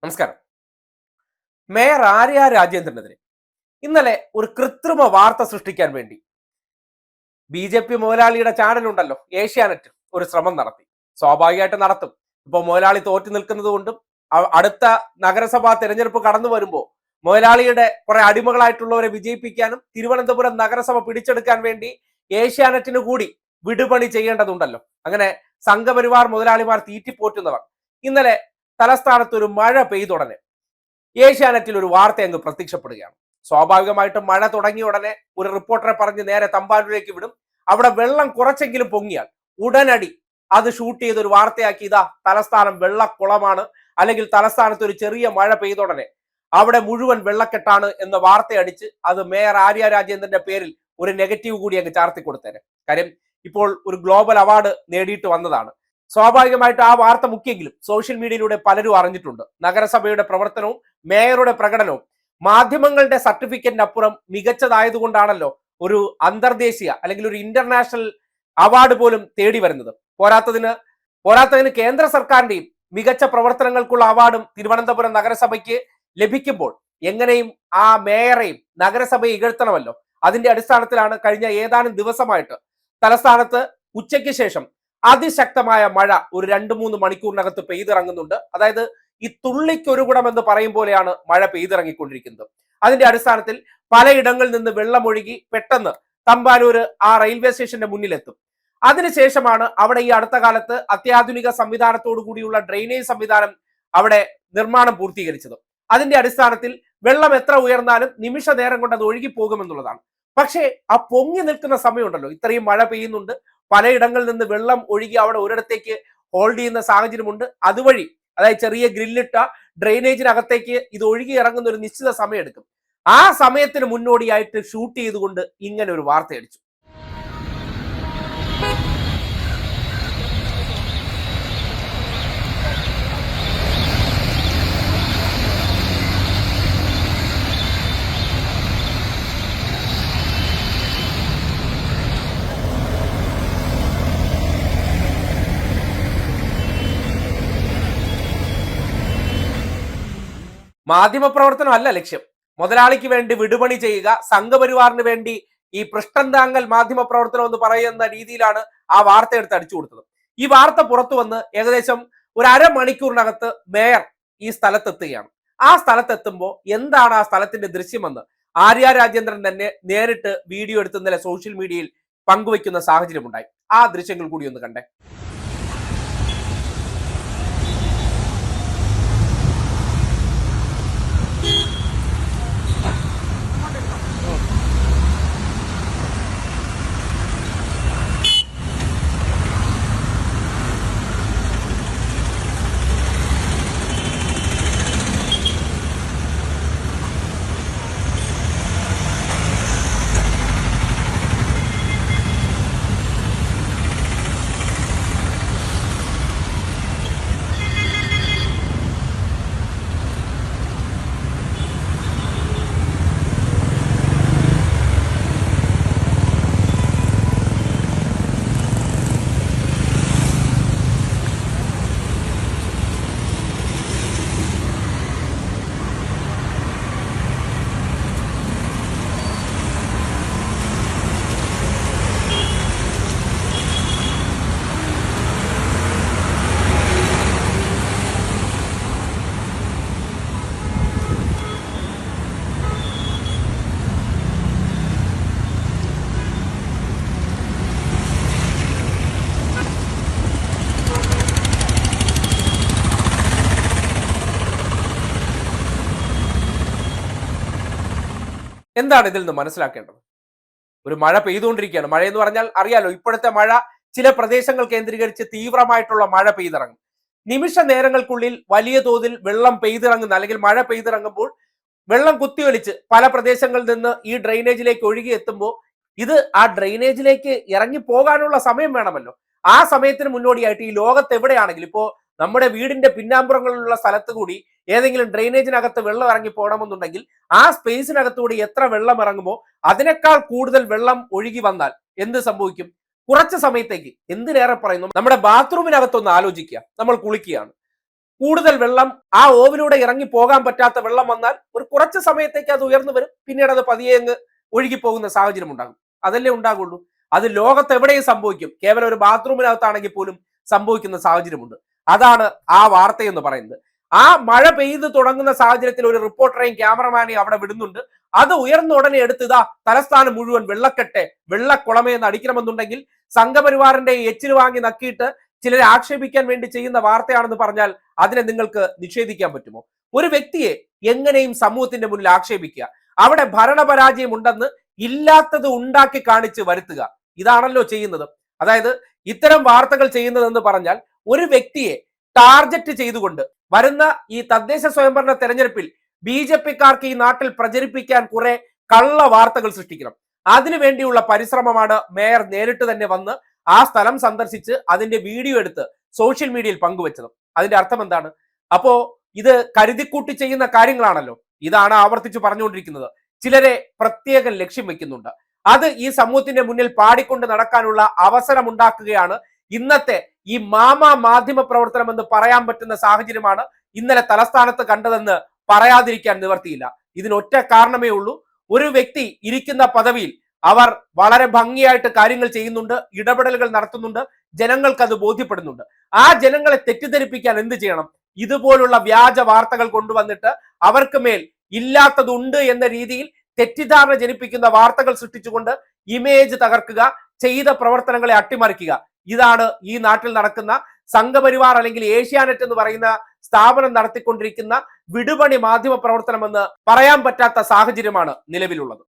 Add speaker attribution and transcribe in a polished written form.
Speaker 1: നമസ്കാരം. മേയർ ആര്യ രാജേന്ദ്രനെതിരെ ഇന്നലെ ഒരു കൃത്രിമ വാർത്ത സൃഷ്ടിക്കാൻ വേണ്ടി ബി മുതലാളിയുടെ ചാനലുണ്ടല്ലോ ഏഷ്യാനെറ്റ് ഒരു ശ്രമം നടത്തി. സ്വാഭാവികമായിട്ട് നടത്തും. ഇപ്പൊ മുതലാളി തോറ്റു നിൽക്കുന്നത് കൊണ്ടും അടുത്ത നഗരസഭാ തെരഞ്ഞെടുപ്പ് കടന്നു വരുമ്പോൾ മുതലാളിയുടെ കുറെ അടിമകളായിട്ടുള്ളവരെ വിജയിപ്പിക്കാനും തിരുവനന്തപുരം നഗരസഭ പിടിച്ചെടുക്കാൻ വേണ്ടി ഏഷ്യാനെറ്റിന് കൂടി വിടുപണി ചെയ്യേണ്ടതുണ്ടല്ലോ. അങ്ങനെ സംഘപരിവാർ മുതലാളിമാർ തീറ്റിപ്പോറ്റുന്നവർ ഇന്നലെ തലസ്ഥാനത്ത് ഒരു മഴ പെയ്തുടനെ ഏഷ്യാനെറ്റിൽ ഒരു വാർത്ത അങ്ങ് പ്രത്യക്ഷപ്പെടുകയാണ്. സ്വാഭാവികമായിട്ടും മഴ തുടങ്ങിയ ഉടനെ ഒരു റിപ്പോർട്ടറെ പറഞ്ഞ് നേരെ തമ്പാനൂരിലേക്ക് വിടും. അവിടെ വെള്ളം കുറച്ചെങ്കിലും പൊങ്ങിയാൽ ഉടനടി അത് ഷൂട്ട് ചെയ്ത് ഒരു വാർത്തയാക്കി, ഇതാ തലസ്ഥാനം വെള്ളക്കുളമാണ്, അല്ലെങ്കിൽ തലസ്ഥാനത്ത് ഒരു ചെറിയ മഴ പെയ്തുടനെ അവിടെ മുഴുവൻ വെള്ളക്കെട്ടാണ് എന്ന വാർത്തയടിച്ച് അത് മേയർ ആര്യ രാജേന്ദ്രന്റെ പേരിൽ ഒരു നെഗറ്റീവ് കൂടി അങ്ങ് ചാർത്തി കൊടുത്തേനെ. കാര്യം ഇപ്പോൾ ഒരു ഗ്ലോബൽ അവാർഡ് നേടിയിട്ട് വന്നതാണ്. സ്വാഭാവികമായിട്ട് ആ വാർത്ത മുഖ്യെങ്കിലും സോഷ്യൽ മീഡിയയിലൂടെ പലരും അറിഞ്ഞിട്ടുണ്ട്. നഗരസഭയുടെ പ്രവർത്തനവും മേയറുടെ പ്രകടനവും മാധ്യമങ്ങളുടെ സർട്ടിഫിക്കറ്റിനപ്പുറം മികച്ചതായതുകൊണ്ടാണല്ലോ ഒരു അന്തർദേശീയ അല്ലെങ്കിൽ ഒരു ഇന്റർനാഷണൽ അവാർഡ് പോലും തേടി വരുന്നത്. പോരാത്തതിന് കേന്ദ്ര സർക്കാരിന്റെയും മികച്ച പ്രവർത്തനങ്ങൾക്കുള്ള അവാർഡും തിരുവനന്തപുരം നഗരസഭയ്ക്ക് ലഭിക്കുമ്പോൾ എങ്ങനെയും ആ മേയറെയും നഗരസഭയെ ഇകഴ്ത്തണമല്ലോ. അതിന്റെ അടിസ്ഥാനത്തിലാണ് കഴിഞ്ഞ ഏതാനും ദിവസമായിട്ട് തലസ്ഥാനത്ത് ഉച്ചയ്ക്ക് ശേഷം അതിശക്തമായ മഴ ഒരു 2-3 മണിക്കൂറിനകത്ത് പെയ്തിറങ്ങുന്നുണ്ട്. അതായത് ഈ തുള്ളിക്കൊരു കുടം എന്ന് പറയും പോലെയാണ് മഴ പെയ്തിറങ്ങിക്കൊണ്ടിരിക്കുന്നത്. അതിന്റെ അടിസ്ഥാനത്തിൽ പലയിടങ്ങളിൽ നിന്ന് വെള്ളമൊഴുകി പെട്ടെന്ന് തമ്പാനൂര് ആ റെയിൽവേ സ്റ്റേഷന്റെ മുന്നിലെത്തും. അതിനുശേഷമാണ് അവിടെ ഈ അടുത്ത കാലത്ത് അത്യാധുനിക സംവിധാനത്തോടു കൂടിയുള്ള ഡ്രെയിനേജ് സംവിധാനം അവിടെ നിർമ്മാണം പൂർത്തീകരിച്ചത്. അതിന്റെ അടിസ്ഥാനത്തിൽ വെള്ളം എത്ര ഉയർന്നാലും നിമിഷ നേരം കൊണ്ട് അത് ഒഴുകി പോകുമെന്നുള്ളതാണ്. പക്ഷേ ആ പൊങ്ങി നിൽക്കുന്ന സമയമുണ്ടല്ലോ, ഇത്രയും മഴ പെയ്യുന്നുണ്ട്, പലയിടങ്ങളിൽ നിന്ന് വെള്ളം ഒഴുകി അവിടെ ഒരിടത്തേക്ക് ഹോൾഡ് ചെയ്യുന്ന സാഹചര്യമുണ്ട്. അതുവഴി അതായത് ചെറിയ ഗ്രില്ലിട്ട ഡ്രെയിനേജിനകത്തേക്ക് ഇത് ഒഴുകി ഇറങ്ങുന്ന ഒരു നിശ്ചിത സമയം എടുക്കും. ആ സമയത്തിന് മുന്നോടിയായിട്ട് ഷൂട്ട് ചെയ്തുകൊണ്ട് ഇങ്ങനെ ഒരു വാർത്ത അടിച്ചു. മാധ്യമപ്രവർത്തനം അല്ല ലക്ഷ്യം. മുതലാളിക്ക് വേണ്ടി വിടുപണി ചെയ്യുക, സംഘപരിവാറിന് വേണ്ടി ഈ പൃഷ്ഠന്താങ്കൽ മാധ്യമപ്രവർത്തനം എന്ന് പറയുന്ന രീതിയിലാണ് ആ വാർത്ത എടുത്ത് അടിച്ചു കൊടുത്തത്. ഈ വാർത്ത പുറത്തു വന്ന് ഏകദേശം ഒരു അരമണിക്കൂറിനകത്ത് മേയർ ഈ സ്ഥലത്തെത്തുകയാണ്. ആ സ്ഥലത്തെത്തുമ്പോൾ എന്താണ് ആ സ്ഥലത്തിന്റെ ദൃശ്യമെന്ന് ആര്യ രാജേന്ദ്രൻ തന്നെ നേരിട്ട് വീഡിയോ എടുത്ത് ഇന്നലെ സോഷ്യൽ മീഡിയയിൽ പങ്കുവെക്കുന്ന സാഹചര്യമുണ്ടായി. ആ ദൃശ്യങ്ങൾ കൂടി ഒന്ന് കണ്ടേ. എന്താണ് ഇതിൽ നിന്ന് മനസ്സിലാക്കേണ്ടത്? ഒരു മഴ പെയ്തുകൊണ്ടിരിക്കുകയാണ്. മഴ എന്ന് പറഞ്ഞാൽ അറിയാലോ, ഇപ്പോഴത്തെ മഴ ചില പ്രദേശങ്ങൾ കേന്ദ്രീകരിച്ച് തീവ്രമായിട്ടുള്ള മഴ പെയ്തിറങ്ങും. നിമിഷ നേരങ്ങൾക്കുള്ളിൽ വലിയ തോതിൽ വെള്ളം പെയ്തിറങ്ങുന്ന അല്ലെങ്കിൽ മഴ പെയ്തിറങ്ങുമ്പോൾ വെള്ളം കുത്തിയൊലിച്ച് പല പ്രദേശങ്ങളിൽ നിന്ന് ഈ ഡ്രെയിനേജിലേക്ക് ഒഴുകി എത്തുമ്പോൾ ഇത് ആ ഡ്രെയിനേജിലേക്ക് ഇറങ്ങി പോകാനുള്ള സമയം വേണമല്ലോ. ആ സമയത്തിന് മുന്നോടിയായിട്ട് ഈ ലോകത്ത് എവിടെയാണെങ്കിലും, ഇപ്പോ നമ്മുടെ വീടിന്റെ പിന്നാമ്പുറങ്ങളിലുള്ള സ്ഥലത്ത് കൂടി ഏതെങ്കിലും ഡ്രെയിനേജിനകത്ത് വെള്ളം ഇറങ്ങി പോകണമെന്നുണ്ടെങ്കിൽ ആ സ്പേസിനകത്തുകൂടി എത്ര വെള്ളം ഇറങ്ങുമോ അതിനേക്കാൾ കൂടുതൽ വെള്ളം ഒഴുകി വന്നാൽ എന്ത് സംഭവിക്കും? കുറച്ച് സമയത്തേക്ക്, എന്തിനേറെ പറയുന്നു, നമ്മുടെ ബാത്റൂമിനകത്തൊന്ന് ആലോചിക്കുക. നമ്മൾ കുളിക്കുകയാണ്, കൂടുതൽ വെള്ളം ആ ഓവിലൂടെ ഇറങ്ങി പോകാൻ പറ്റാത്ത വെള്ളം വന്നാൽ ഒരു കുറച്ച് സമയത്തേക്ക് അത് ഉയർന്നു വരും, പിന്നീട് അത് പതിയെ അങ്ങ് ഒഴുകി പോകുന്ന സാഹചര്യം ഉണ്ടാകും. അതല്ലേ ഉണ്ടാകുള്ളൂ. അത് ലോകത്ത് എവിടെയും സംഭവിക്കും. കേവലം ഒരു ബാത്റൂമിനകത്താണെങ്കിൽ പോലും സംഭവിക്കുന്ന സാഹചര്യമുണ്ട്. അതാണ് ആ വാർത്ത എന്ന് പറയുന്നത്. ആ മഴ പെയ്ത് തുടങ്ങുന്ന സാഹചര്യത്തിൽ ഒരു റിപ്പോർട്ടറെയും ക്യാമറമാനെയും അവിടെ വിടുന്നുണ്ട്. അത് ഉയർന്ന ഉടനെ എടുത്ത് ഇതാ തലസ്ഥാനം മുഴുവൻ വെള്ളക്കെട്ടെ വെള്ളക്കുളമേന്ന് അടിക്കണമെന്നുണ്ടെങ്കിൽ സംഘപരിവാറിന്റെ എച്ചില് വാങ്ങി നക്കിയിട്ട് ചിലരെ ആക്ഷേപിക്കാൻ വേണ്ടി ചെയ്യുന്ന വാർത്തയാണെന്ന് പറഞ്ഞാൽ അതിനെ നിങ്ങൾക്ക് നിഷേധിക്കാൻ പറ്റുമോ? ഒരു വ്യക്തിയെ എങ്ങനെയും സമൂഹത്തിന്റെ മുന്നിൽ ആക്ഷേപിക്കുക, അവിടെ ഭരണപരാജയം ഉണ്ടെന്ന് ഇല്ലാത്തത് ഉണ്ടാക്കി കാണിച്ച് വരുത്തുക, ഇതാണല്ലോ ചെയ്യുന്നത്. അതായത് ഇത്തരം വാർത്തകൾ ചെയ്യുന്നതെന്ന് പറഞ്ഞാൽ ഒരു വ്യക്തിയെ ടാർഗറ്റ് ചെയ്തുകൊണ്ട് വരുന്ന ഈ തദ്ദേശ സ്വയംഭരണ തെരഞ്ഞെടുപ്പിൽ BJP-ക്കാർക്ക് ഈ നാട്ടിൽ പ്രചരിപ്പിക്കാൻ കുറെ കള്ള വാർത്തകൾ സൃഷ്ടിക്കണം. അതിനുവേണ്ടിയുള്ള പരിശ്രമമാണ് മേയർ നേരിട്ട് തന്നെ വന്ന് ആ സ്ഥലം സന്ദർശിച്ച് അതിന്റെ വീഡിയോ എടുത്ത് സോഷ്യൽ മീഡിയയിൽ പങ്കുവെച്ചത്. അതിന്റെ അർത്ഥം എന്താണ്? അപ്പോ ഇത് കരുതിക്കൂട്ടി ചെയ്യുന്ന കാര്യങ്ങളാണല്ലോ. ഇതാണ് ആവർത്തിച്ച് പറഞ്ഞുകൊണ്ടിരിക്കുന്നത്. ചിലരെ പ്രത്യേകം ലക്ഷ്യം വെക്കുന്നുണ്ട്. അത് ഈ സമൂഹത്തിന്റെ മുന്നിൽ പാടിക്കൊണ്ട് നടക്കാനുള്ള അവസരം ഉണ്ടാക്കുകയാണ്. ഇന്നത്തെ ഈ മാധ്യമ പ്രവർത്തനം എന്ന് പറയാൻ പറ്റുന്ന സാഹചര്യമാണ് ഇന്നലെ തലസ്ഥാനത്ത് കണ്ടതെന്ന് പറയാതിരിക്കാൻ നിവർത്തിയില്ല. ഇതിനൊറ്റ കാരണമേ ഉള്ളൂ. ഒരു വ്യക്തി ഇരിക്കുന്ന പദവിയിൽ അവർ വളരെ ഭംഗിയായിട്ട് കാര്യങ്ങൾ ചെയ്യുന്നുണ്ട്, ഇടപെടലുകൾ നടത്തുന്നുണ്ട്, ജനങ്ങൾക്ക് അത് ബോധ്യപ്പെടുന്നുണ്ട്. ആ ജനങ്ങളെ തെറ്റിദ്ധരിപ്പിക്കാൻ എന്ത് ചെയ്യണം? ഇതുപോലുള്ള വ്യാജ വാർത്തകൾ കൊണ്ടുവന്നിട്ട് അവർക്ക് മേൽ ഇല്ലാത്തതുണ്ട് എന്ന രീതിയിൽ തെറ്റിദ്ധാരണ ജനിപ്പിക്കുന്ന വാർത്തകൾ സൃഷ്ടിച്ചുകൊണ്ട് ഇമേജ് തകർക്കുക, ചെയ്ത പ്രവർത്തനങ്ങളെ അട്ടിമറിക്കുക. ഇതാണ് ഈ നാട്ടിൽ നടക്കുന്ന സംഘപരിവാർ അല്ലെങ്കിൽ ഏഷ്യാനെറ്റ് എന്ന് പറയുന്ന സ്ഥാപനം നടത്തിക്കൊണ്ടിരിക്കുന്ന വിടുപണി മാധ്യമ പ്രവർത്തനം എന്ന് പറയാൻ പറ്റാത്ത സാഹചര്യമാണ് നിലവിലുള്ളത്.